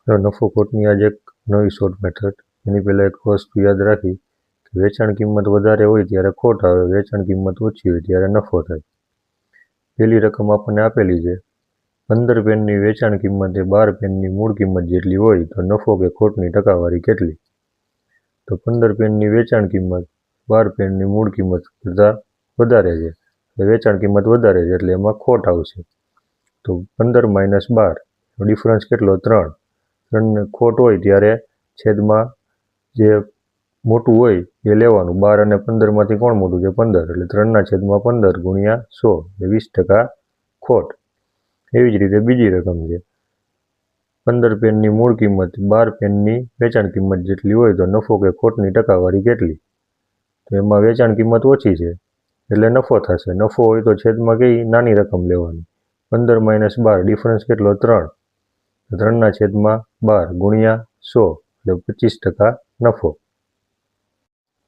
તો નફો ખોટની આજે એક નવી શોર્ટ મેથડ. એની પહેલાં એક વસ્તુ યાદ રાખી કે વેચાણ કિંમત વધારે હોય ત્યારે ખોટ આવે, વેચાણ કિંમત ઓછી હોય ત્યારે નફો થાય. પહેલી રકમ આપણને આપેલી છે 15 પેનની વેચાણ કિંમત એ 12 પેનની મૂળ કિંમત જેટલી હોય તો નફો કે ખોટની ટકાવારી કેટલી? તો 15 પેનની વેચાણ કિંમત 12 પેનની મૂળ કિંમત કરતાં વધારે છે, વેચાણ કિંમત વધારે છે એટલે એમાં ખોટ આવશે. તો 15 - 12 ડિફરન્સ કેટલો? 3. 3ને ખોટ હોય ત્યારે છેદમાં જે મોટું હોય એ લેવાનું. 12 અને 15માંથી કોણ મોટું છે? 15. એટલે 3/15 ગુણ્યા 100 એટલે 20% ખોટ. એવી જ રીતે બીજી રકમ છે 15 પેનની મૂળ કિંમત 12 પેનની વેચાણ કિંમત જેટલી હોય તો નફો કે ખોટની ટકાવારી કેટલી? તો એમાં વેચાણ કિંમત ઓછી છે એટલે નફો થશે. નફો હોય તો છેદમાં કઈ નાની રકમ લેવાની. 15 - 12 ડિફરન્સ કેટલો? 3. 3/12 ગુણ્યા 100 એટલે 25% નફો.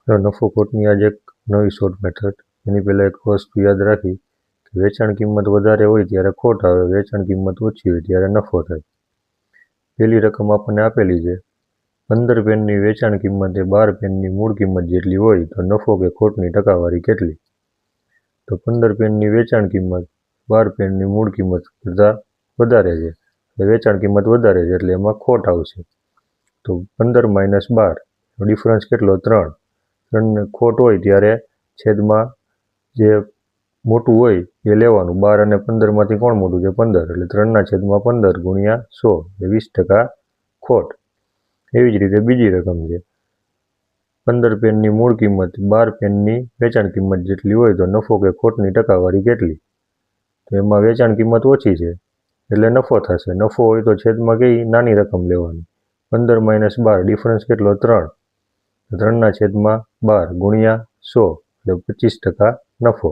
તો નફો ખોટની આજે એક નવી શોર્ટ મેથડ. એની પહેલાં એક વસ્તુ યાદ રાખી કે વેચાણ કિંમત વધારે હોય ત્યારે ખોટ આવે, વેચાણ કિંમત ઓછી હોય ત્યારે નફો થાય. પહેલી રકમ આપણને આપેલી છે 15 પેનની વેચાણ કિંમત એ 12 પેનની મૂળ કિંમત જેટલી હોય તો નફો કે ખોટની ટકાવારી કેટલી? તો 15 પેનની વેચાણ કિંમત 12 પેનની મૂળ કિંમત કરતાં વધારે છે, વેચાણ કિંમત વધારે છે એટલે એમાં ખોટ આવશે. તો 15 - 12 ડિફરન્સ કેટલો? 3. 3ને ખોટ હોય ત્યારે છેદમાં જે મોટું હોય એ લેવાનું. 12 અને 15માંથી કોણ મોટું છે? 15. એટલે 3/15 ગુણ્યા 100 એટલે 20% ખોટ. એવી જ રીતે બીજી રકમ છે 15 પેનની મૂળ કિંમત 12 પેનની વેચાણ કિંમત જેટલી હોય તો નફો કે ખોટની ટકાવારી કેટલી? તો એમાં વેચાણ કિંમત ઓછી છે એટલે નફો થશે. નફો હોય તો છેદમાં કઈ નાની રકમ લેવાની. 15 - 12 ડિફરન્સ કેટલો? 3. 3/12 ગુણ્યા 100 એટલે 25% નફો.